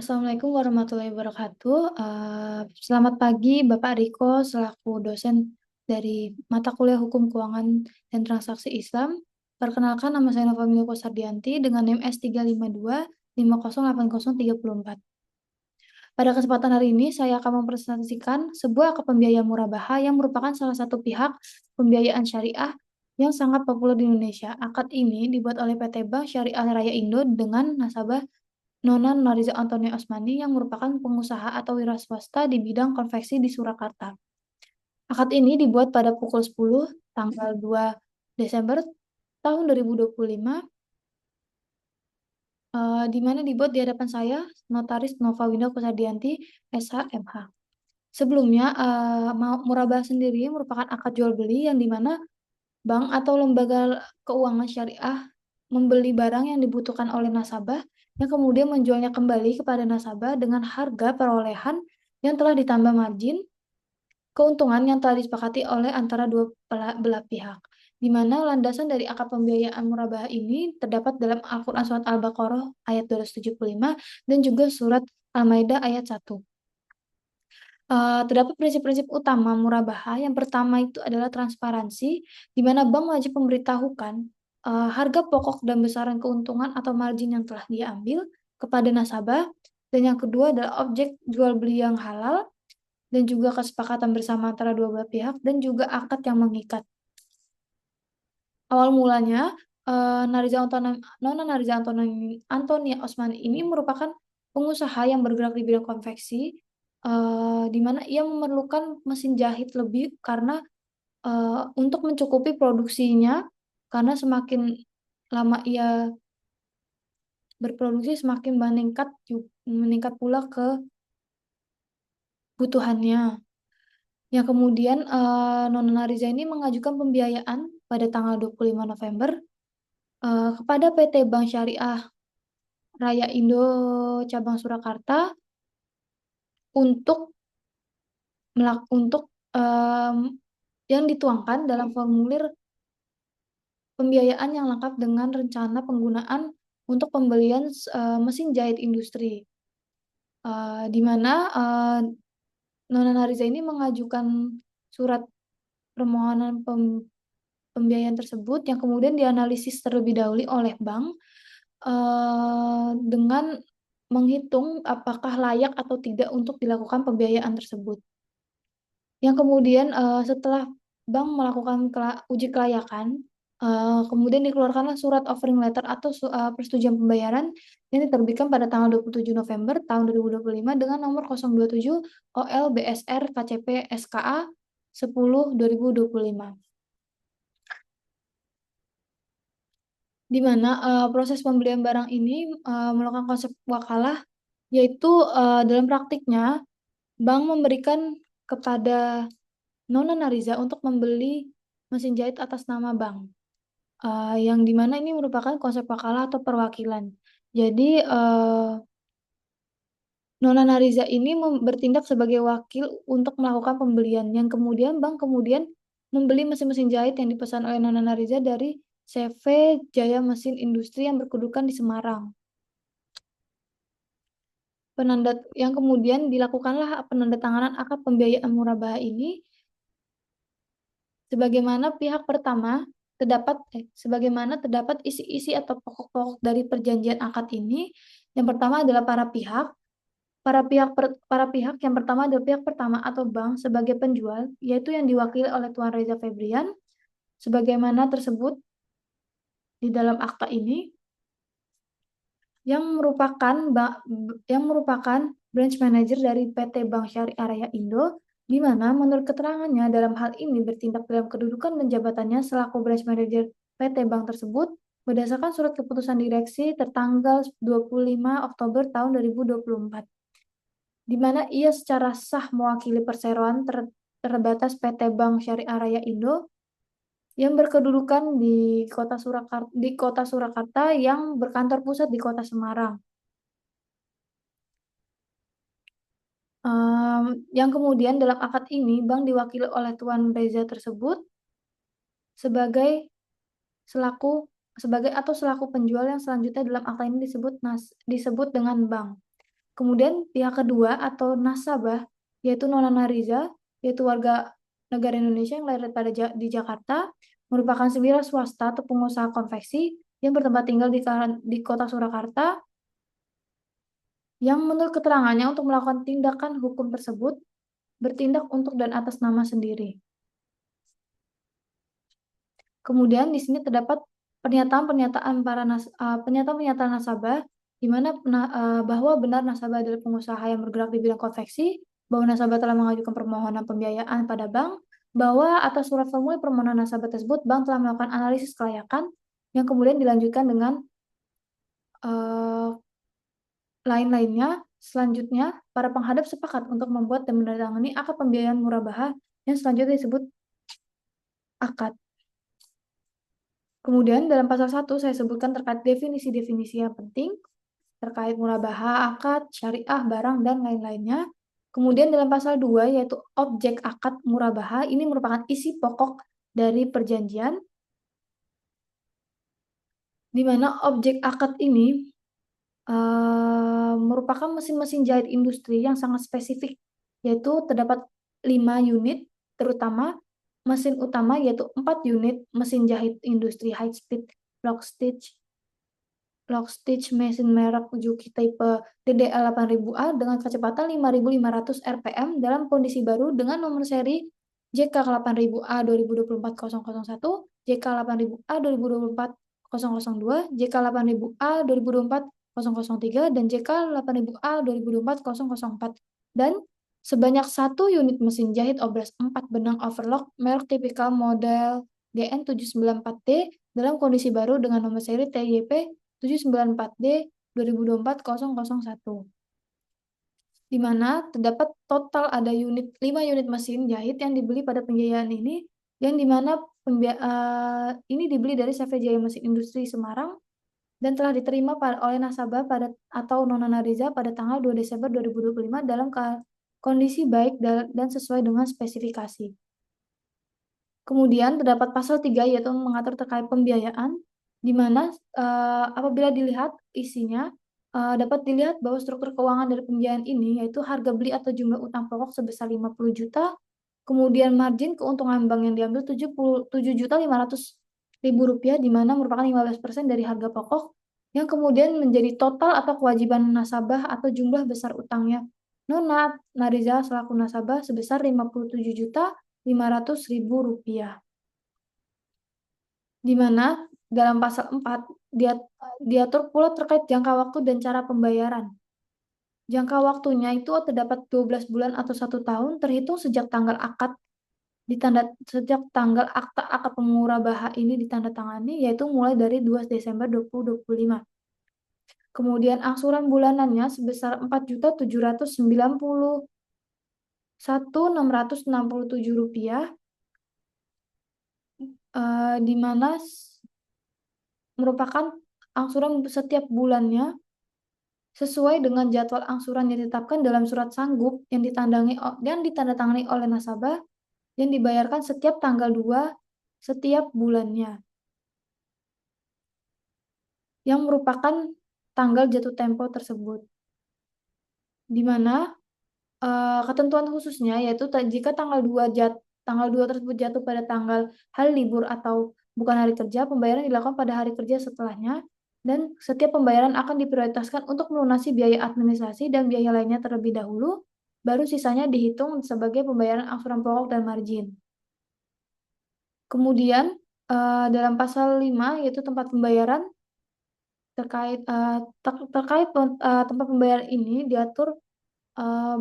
Assalamualaikum warahmatullahi wabarakatuh. Selamat pagi Bapak Riko selaku dosen dari mata kuliah Hukum Keuangan dan Transaksi Islam. Perkenalkan nama saya Nova Miloko Sardianti dengan NIM S352508034. Pada kesempatan hari ini saya akan mempresentasikan sebuah akad pembiayaan murabaha yang merupakan salah satu pihak pembiayaan syariah yang sangat populer di Indonesia. Akad ini dibuat oleh PT Bank Syariah Raya Indo dengan nasabah Nona Nariza Antonia Osmani yang merupakan pengusaha atau wira swasta di bidang konveksi di Surakarta. Akad ini dibuat pada pukul 10 tanggal 2 Desember tahun 2025, di mana dibuat di hadapan saya, Notaris Nova Winda Kusadianti, SH, MH. Sebelumnya, murabah sendiri merupakan akad jual beli yang di mana bank atau lembaga keuangan syariah membeli barang yang dibutuhkan oleh nasabah yang kemudian menjualnya kembali kepada nasabah dengan harga perolehan yang telah ditambah margin keuntungan yang telah disepakati oleh antara dua belah pihak, di mana landasan dari akad pembiayaan murabah ini terdapat dalam Al-Quran Surat Al-Baqarah ayat 275 dan juga Surat Al-Maidah ayat 1. Terdapat prinsip-prinsip utama murabaha. Yang pertama itu adalah transparansi, di mana bank wajib memberitahukan harga pokok dan besaran keuntungan atau margin yang telah diambil kepada nasabah. Dan yang kedua adalah objek jual beli yang halal dan juga kesepakatan bersama antara dua belah pihak dan juga akad yang mengikat. Awal mulanya Nona Nariza Antonia Osman ini merupakan pengusaha yang bergerak di bidang konveksi, di mana ia memerlukan mesin jahit lebih karena untuk mencukupi produksinya, karena semakin lama ia berproduksi semakin meningkat pula kebutuhannya. Yang kemudian Nona Nariza ini mengajukan pembiayaan pada tanggal 25 November kepada PT Bank Syariah Raya Indo Cabang Surakarta untuk yang dituangkan dalam formulir pembiayaan yang lengkap dengan rencana penggunaan untuk pembelian mesin jahit industri, di mana Nona Nariza ini mengajukan surat permohonan pembiayaan tersebut yang kemudian dianalisis terlebih dahulu oleh bank dengan menghitung apakah layak atau tidak untuk dilakukan pembiayaan tersebut. Yang kemudian setelah bank melakukan uji kelayakan, kemudian dikeluarkanlah surat offering letter atau persetujuan pembayaran yang diterbitkan pada tanggal 27 November tahun 2025 dengan nomor 027 OL BSR KCP SKA 10 2025. Di mana proses pembelian barang ini melakukan konsep wakalah, yaitu dalam praktiknya bank memberikan kepada Nona Nariza untuk membeli mesin jahit atas nama bank, yang dimana ini merupakan konsep wakalah atau perwakilan. Jadi Nona Nariza ini bertindak sebagai wakil untuk melakukan pembelian, yang kemudian bank kemudian membeli mesin-mesin jahit yang dipesan oleh Nona Nariza dari CV Jaya Mesin Industri yang berkedudukan di Semarang. Yang kemudian dilakukanlah penandatanganan akad pembiayaan murabaha ini sebagaimana terdapat isi-isi atau pokok-pokok dari perjanjian akad ini. Yang pertama adalah para pihak yang pertama adalah pihak pertama atau bank sebagai penjual, yaitu yang diwakili oleh Tuan Reza Febrian sebagaimana tersebut di dalam akta ini, yang merupakan branch manager dari PT Bank Syariah Raya Indo, di mana menurut keterangannya dalam hal ini bertindak dalam kedudukan dan jabatannya selaku branch manager PT Bank tersebut berdasarkan surat keputusan direksi tertanggal 25 Oktober tahun 2024, di mana ia secara sah mewakili perseroan terbatas PT Bank Syariah Raya Indo yang berkedudukan di Kota Surakarta yang berkantor pusat di Kota Semarang. Yang kemudian dalam akad ini bank diwakili oleh Tuan Reza tersebut sebagai selaku penjual yang selanjutnya dalam akta ini disebut dengan bank. Kemudian pihak kedua atau nasabah, yaitu Nona Nariza, yaitu warga negara Indonesia yang lahir di Jakarta, merupakan wira swasta atau pengusaha konveksi yang bertempat tinggal di kota Surakarta, yang menurut keterangannya untuk melakukan tindakan hukum tersebut, bertindak untuk dan atas nama sendiri. Kemudian di sini terdapat pernyataan-pernyataan nasabah di mana bahwa benar nasabah adalah pengusaha yang bergerak di bidang konveksi, bahwa nasabah telah mengajukan permohonan pembiayaan pada bank, bahwa atas surat formulir permohonan nasabah tersebut bank telah melakukan analisis kelayakan yang kemudian dilanjutkan dengan lain-lainnya. Selanjutnya, para penghadap sepakat untuk membuat dan menandatangani akad pembiayaan murabahah yang selanjutnya disebut akad. Kemudian dalam pasal 1 saya sebutkan terkait definisi-definisi yang penting terkait murabahah, akad, syariah, barang, dan lain-lainnya. Kemudian dalam pasal 2 yaitu objek akad murabahah, ini merupakan isi pokok dari perjanjian, di mana objek akad ini merupakan mesin-mesin jahit industri yang sangat spesifik, yaitu terdapat 5 unit, terutama mesin utama yaitu 4 unit mesin jahit industri high speed lock stitch mesin merek Juki tipe DDL 8000A dengan kecepatan 5500 rpm dalam kondisi baru dengan nomor seri JK 8000A 2024-001, JK 8000A 2024-002, JK 8000A 2024-003, dan JK 8000A 2024-004. Dan sebanyak 1 unit mesin jahit obras 4 benang overlock merek tipikal model GN794D dalam kondisi baru dengan nomor seri TYP 794D 2024-001, di mana terdapat total ada 5 unit mesin jahit yang dibeli pada pembiayaan ini, yang dimana ini dibeli dari CV Jaya Mesin Industri Semarang dan telah diterima oleh nasabah atau Nona Nariza pada tanggal 2 Desember 2025 dalam kondisi baik dan sesuai dengan spesifikasi. Kemudian terdapat pasal 3 yaitu mengatur terkait pembiayaan, di mana apabila dilihat isinya, dapat dilihat bahwa struktur keuangan dari pembiayaan ini yaitu harga beli atau jumlah utang pokok sebesar 50 juta, kemudian margin keuntungan bank yang diambil 77.500.000 rupiah, di mana merupakan 15% dari harga pokok, yang kemudian menjadi total atau kewajiban nasabah atau jumlah besar utangnya Nona Nariza selaku nasabah sebesar 57.500.000 rupiah. Di mana dalam pasal 4 diatur pula terkait jangka waktu dan cara pembayaran. Jangka waktunya itu terdapat 12 bulan atau 1 tahun terhitung sejak tanggal akta akad pemurabahan ini ditandatangani, yaitu mulai dari 2 Desember 2025. Kemudian angsuran bulanannya sebesar Rp4.791.667, di mana merupakan angsuran setiap bulannya sesuai dengan jadwal angsuran yang ditetapkan dalam surat sanggup yang ditandatangani oleh nasabah yang dibayarkan setiap tanggal 2 setiap bulannya, yang merupakan tanggal jatuh tempo tersebut, di mana ketentuan khususnya yaitu jika tanggal 2 tersebut jatuh pada tanggal hari libur atau bukan hari kerja, pembayaran dilakukan pada hari kerja setelahnya, dan setiap pembayaran akan diprioritaskan untuk melunasi biaya administrasi dan biaya lainnya terlebih dahulu, baru sisanya dihitung sebagai pembayaran angsuran pokok dan margin. Kemudian dalam pasal 5 yaitu tempat pembayaran, terkait tempat pembayaran ini diatur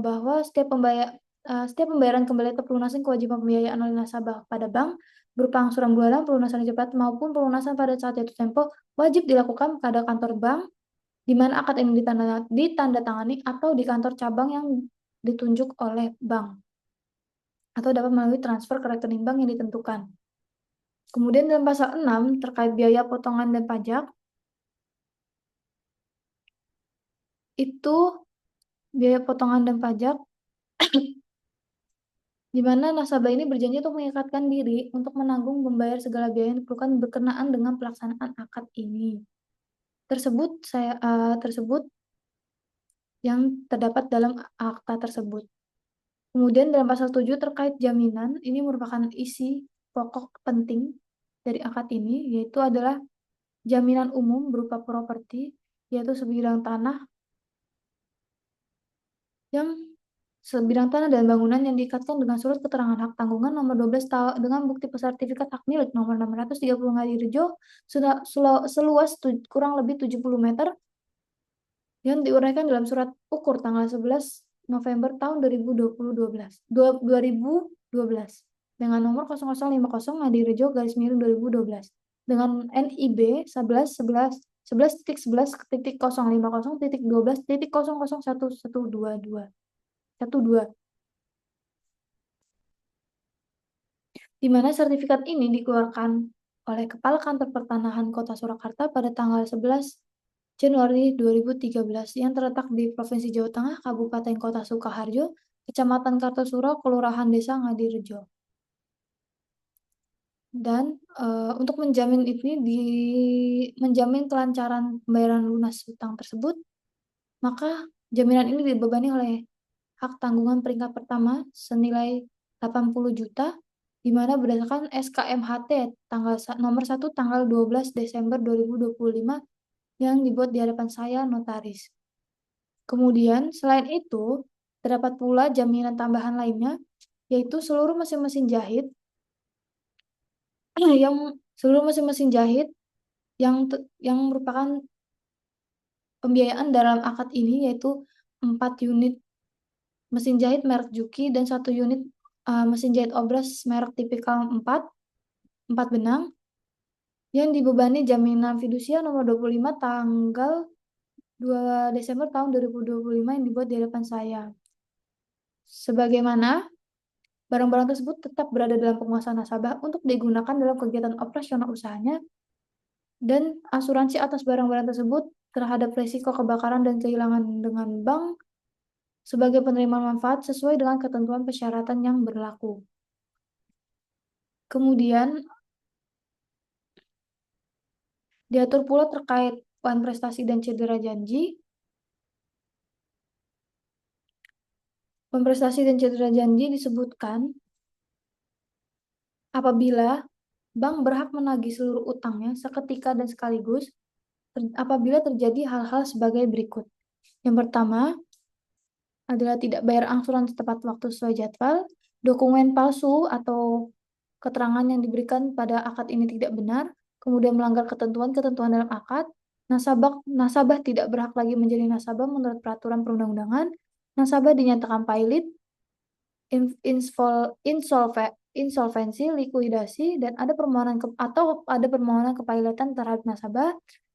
bahwa setiap pembayaran kembali atau pelunasan kewajiban pembiayaan oleh nasabah pada bank berupa angsuran bulanan, pelunasan cepat maupun pelunasan pada saat jatuh tempo wajib dilakukan pada kantor bank di mana akad ini ditandatangani atau di kantor cabang yang ditunjuk oleh bank, atau dapat melalui transfer ke rekening bank yang ditentukan. Kemudian dalam pasal 6 terkait biaya potongan dan pajak, itu biaya potongan dan pajak di mana nasabah ini berjanji untuk mengikatkan diri untuk menanggung membayar segala biaya yang diperlukan berkenaan dengan pelaksanaan akad ini. Tersebut yang terdapat dalam akta tersebut. Kemudian dalam pasal 7 terkait jaminan, ini merupakan isi pokok penting dari akad ini, yaitu adalah jaminan umum berupa properti, yaitu sebidang tanah dan bangunan yang diikatkan dengan surat keterangan hak tanggungan nomor 12 dengan bukti sertifikat hak milik nomor 630 Ngadirejo seluas kurang lebih 70 meter yang diuraikan dalam surat ukur tanggal 11 November tahun 2012 dengan nomor 0050 Ngadirejo garis miring 2012 dengan NIB 11.11.11.050.12.001112 di mana sertifikat ini dikeluarkan oleh Kepala Kantor Pertanahan Kota Surakarta pada tanggal 11 Januari 2013 yang terletak di Provinsi Jawa Tengah, Kabupaten Kota Sukoharjo, Kecamatan Kartosuro, Kelurahan Desa Ngadirejo. Dan untuk menjamin menjamin kelancaran pembayaran lunas hutang tersebut, maka jaminan ini dibebani oleh hak tanggungan peringkat pertama senilai 80 juta, di mana berdasarkan SKMHT nomor 1 tanggal 12 Desember 2025 yang dibuat di hadapan saya notaris. Kemudian selain itu, terdapat pula jaminan tambahan lainnya, yaitu seluruh mesin-mesin jahit yang merupakan pembiayaan dalam akad ini, yaitu 4 unit mesin jahit merek Juki dan 1 unit mesin jahit obras merek tipikal 4 benang yang dibebani jaminan fidusia nomor 25 tanggal 2 Desember tahun 2025 yang dibuat di hadapan saya. Sebagaimana barang-barang tersebut tetap berada dalam penguasaan nasabah untuk digunakan dalam kegiatan operasional usahanya, dan asuransi atas barang-barang tersebut terhadap risiko kebakaran dan kehilangan dengan bank sebagai penerima manfaat sesuai dengan ketentuan persyaratan yang berlaku. Kemudian diatur pula terkait poin prestasi dan cedera janji. Poin prestasi dan cedera janji disebutkan apabila bank berhak menagih seluruh utangnya seketika dan sekaligus apabila terjadi hal-hal sebagai berikut. Yang pertama adalah tidak bayar angsuran tepat waktu sesuai jadwal, dokumen palsu atau keterangan yang diberikan pada akad ini tidak benar, kemudian melanggar ketentuan-ketentuan dalam akad, nasabah tidak berhak lagi menjadi nasabah menurut peraturan perundang-undangan, nasabah dinyatakan pailit, insolvensi, likuidasi, dan ada permohonan kepailitan terhadap nasabah,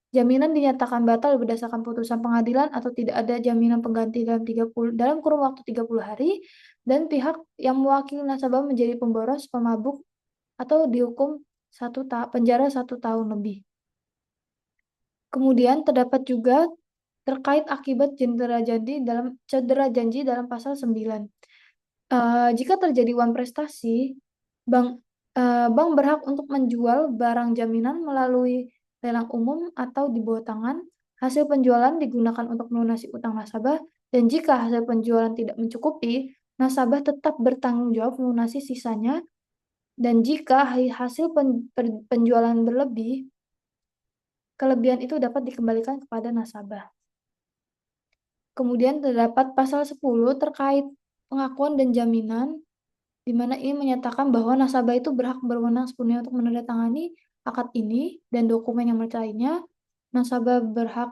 jaminan dinyatakan batal berdasarkan putusan pengadilan atau tidak ada jaminan pengganti dalam kurun waktu 30 hari, dan pihak yang mewakili nasabah menjadi pemboros, pemabuk, atau dihukum penjara 1 tahun lebih. Kemudian terdapat juga terkait akibat cedera janji dalam pasal 9. Jika terjadi uang prestasi, bank berhak untuk menjual barang jaminan melalui lelang umum atau di bawah tangan. Hasil penjualan digunakan untuk melunasi utang nasabah, dan jika hasil penjualan tidak mencukupi, nasabah tetap bertanggung jawab melunasi sisanya, dan jika hasil penjualan berlebih, kelebihan itu dapat dikembalikan kepada nasabah. Kemudian terdapat pasal 10 terkait pengakuan dan jaminan, di mana ini menyatakan bahwa nasabah itu berhak berwenang sepenuhnya untuk menandatangani akad ini dan dokumen yang lainnya. Nasabah berhak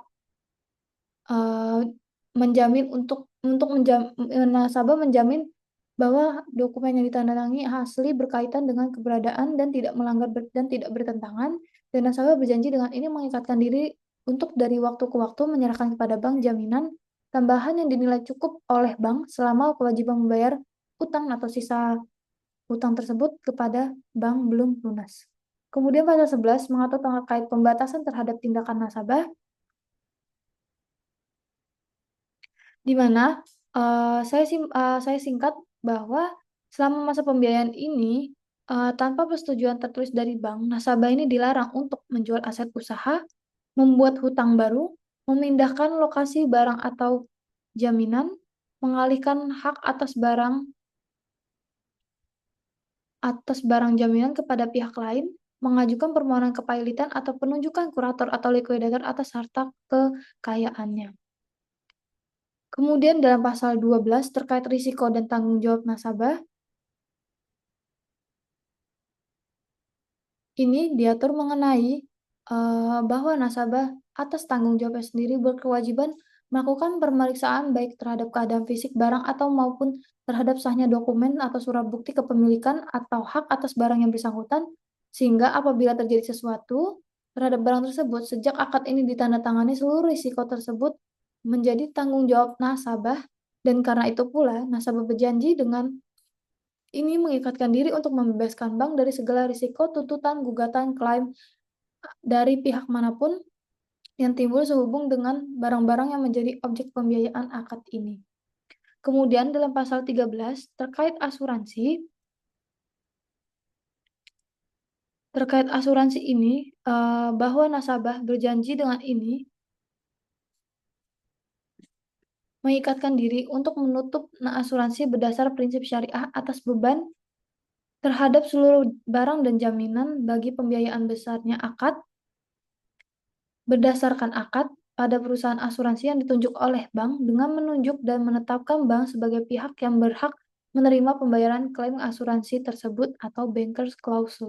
nasabah menjamin bahwa dokumen yang ditandatangani asli berkaitan dengan keberadaan dan tidak melanggar dan tidak bertentangan, dan nasabah berjanji dengan ini mengikatkan diri untuk dari waktu ke waktu menyerahkan kepada bank jaminan tambahan yang dinilai cukup oleh bank selama kewajiban membayar utang atau sisa utang tersebut kepada bank belum lunas. Kemudian pasal 11 mengatur terkait pembatasan terhadap tindakan nasabah, di mana saya singkat bahwa selama masa pembiayaan ini, tanpa persetujuan tertulis dari bank, nasabah ini dilarang untuk menjual aset usaha, membuat hutang baru, memindahkan lokasi barang atau jaminan, mengalihkan hak atas barang jaminan kepada pihak lain, mengajukan permohonan kepailitan atau penunjukan kurator atau likuidator atas harta kekayaannya. Kemudian dalam pasal 12 terkait risiko dan tanggung jawab nasabah, ini diatur mengenai bahwa nasabah atas tanggung jawabnya sendiri berkewajiban melakukan pemeriksaan baik terhadap keadaan fisik barang atau maupun terhadap sahnya dokumen atau surat bukti kepemilikan atau hak atas barang yang bersangkutan, sehingga apabila terjadi sesuatu terhadap barang tersebut sejak akad ini ditandatangani, seluruh risiko tersebut menjadi tanggung jawab nasabah, dan karena itu pula nasabah berjanji dengan ini mengikatkan diri untuk membebaskan bank dari segala risiko tuntutan, gugatan, klaim dari pihak manapun yang timbul sehubung dengan barang-barang yang menjadi objek pembiayaan akad ini. Kemudian dalam pasal 13 terkait asuransi ini, bahwa nasabah berjanji dengan ini mengikatkan diri untuk menutup asuransi berdasar prinsip syariah atas beban terhadap seluruh barang dan jaminan bagi pembiayaan besarnya akad berdasarkan akad pada perusahaan asuransi yang ditunjuk oleh bank dengan menunjuk dan menetapkan bank sebagai pihak yang berhak menerima pembayaran klaim asuransi tersebut atau bankers clause.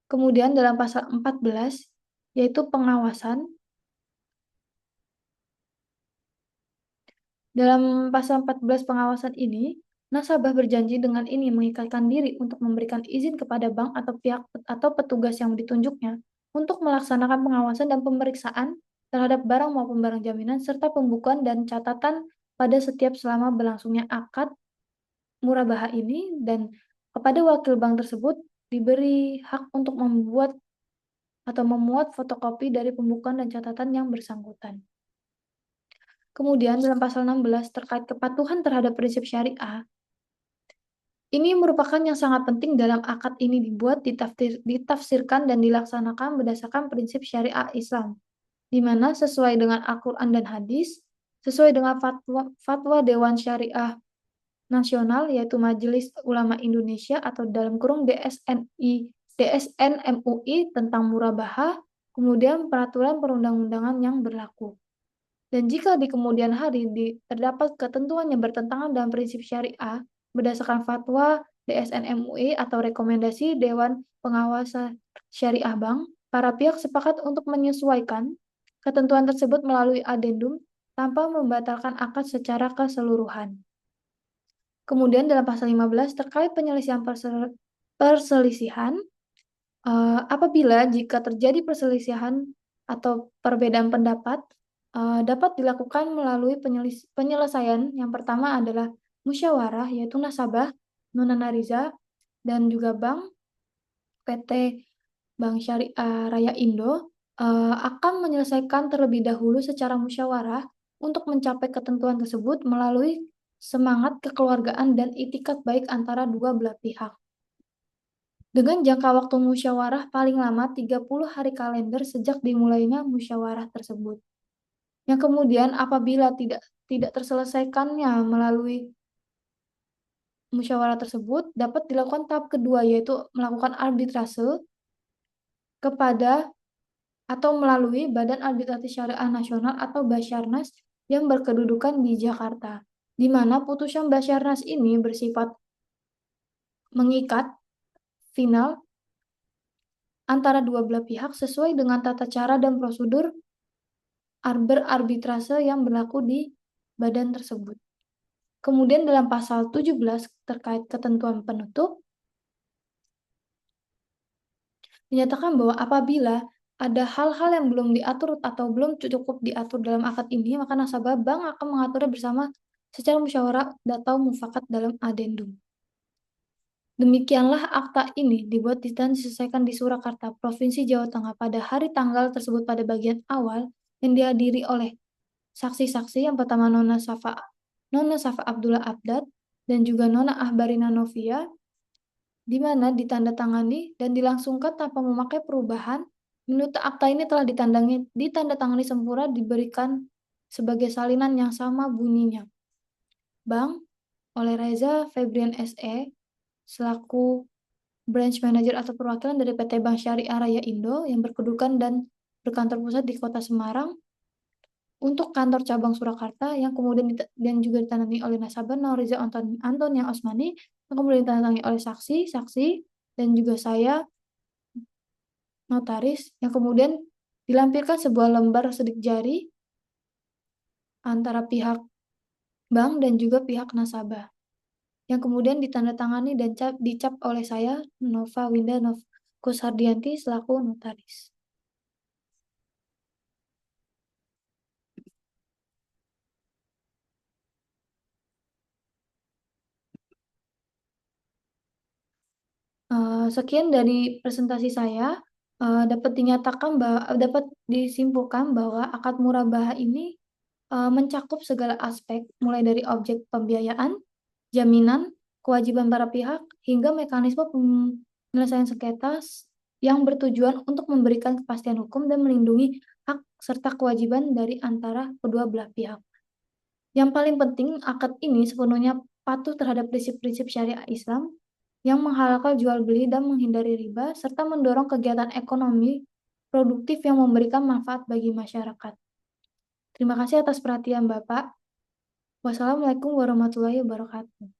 Kemudian dalam pasal 14 yaitu pengawasan. Dalam pasal 14 pengawasan ini, nasabah berjanji dengan ini mengikatkan diri untuk memberikan izin kepada bank atau pihak atau petugas yang ditunjuknya untuk melaksanakan pengawasan dan pemeriksaan terhadap barang maupun barang jaminan serta pembukuan dan catatan pada setiap selama berlangsungnya akad murabaha ini, dan kepada wakil bank tersebut diberi hak untuk membuat atau memuat fotokopi dari pembukuan dan catatan yang bersangkutan. Kemudian dalam pasal 16 terkait kepatuhan terhadap prinsip syariah, ini merupakan yang sangat penting dalam akad ini dibuat, ditafsirkan dan dilaksanakan berdasarkan prinsip syariah Islam, di mana sesuai dengan Al-Quran dan hadis, sesuai dengan fatwa Dewan Syariah Nasional yaitu Majelis Ulama Indonesia atau dalam kurung DSN MUI tentang murabaha, kemudian peraturan perundang-undangan yang berlaku. Dan jika di kemudian hari terdapat ketentuan yang bertentangan dengan prinsip syariah berdasarkan fatwa DSN MUI atau rekomendasi Dewan Pengawas Syariah Bank, para pihak sepakat untuk menyesuaikan ketentuan tersebut melalui adendum tanpa membatalkan akad secara keseluruhan. Kemudian dalam pasal 15 terkait perselisihan, apabila jika terjadi perselisihan atau perbedaan pendapat, dapat dilakukan melalui penyelesaian. Yang pertama adalah musyawarah, yaitu nasabah, Nona Nariza, dan juga bank PT Bank Syariah Raya Indo akan menyelesaikan terlebih dahulu secara musyawarah untuk mencapai ketentuan tersebut melalui semangat kekeluargaan dan itikat baik antara dua belah pihak. Dengan jangka waktu musyawarah paling lama 30 hari kalender sejak dimulainya musyawarah tersebut. Yang kemudian apabila tidak terselesaikannya melalui musyawarah tersebut, dapat dilakukan tahap kedua, yaitu melakukan arbitrase kepada atau melalui Badan Arbitrasi Syariah Nasional atau Basarnas yang berkedudukan di Jakarta, di mana putusan Basarnas ini bersifat mengikat final antara dua belah pihak sesuai dengan tata cara dan prosedur berarbitrase yang berlaku di badan tersebut. Kemudian dalam pasal 17 terkait ketentuan penutup, dinyatakan bahwa apabila ada hal-hal yang belum diatur atau belum cukup diatur dalam akad ini, maka nasabah bank akan mengaturnya bersama secara musyawarah atau mufakat dalam adendum. Demikianlah akta ini dibuat dan diselesaikan di Surakarta, Provinsi Jawa Tengah pada hari tanggal tersebut pada bagian awal yang dihadiri oleh saksi-saksi yang pertama Nona Safa Abdullah Abdad dan juga Nona Ahbarina Novia, di mana ditandatangani dan dilangsungkan tanpa memakai perubahan. Menurut akta ini telah ditandatangani sempurna, diberikan sebagai salinan yang sama bunyinya. Bank oleh Reza Febrian SE selaku branch manager atau perwakilan dari PT Bank Syariah Raya Indo yang berkedudukan dan berkantor pusat di Kota Semarang untuk kantor cabang Surakarta yang kemudian dan juga ditandatangani oleh nasabah Nauriza Antonia Osmani yang kemudian ditandatangani oleh saksi dan juga saya notaris yang kemudian dilampirkan sebuah lembar sidik jari antara pihak bank dan juga pihak nasabah yang kemudian ditandatangani dan dicap oleh saya Nova Winda Kusardianti selaku notaris. Sekian dari presentasi saya. Dapat disimpulkan bahwa akad murabahah ini mencakup segala aspek, mulai dari objek pembiayaan, jaminan, kewajiban para pihak, hingga mekanisme penyelesaian sengketa yang bertujuan untuk memberikan kepastian hukum dan melindungi hak serta kewajiban dari antara kedua belah pihak. Yang paling penting, akad ini sepenuhnya patuh terhadap prinsip-prinsip syariah Islam yang menghalalkan jual beli dan menghindari riba, serta mendorong kegiatan ekonomi produktif yang memberikan manfaat bagi masyarakat. Terima kasih atas perhatian Bapak. Wassalamualaikum warahmatullahi wabarakatuh.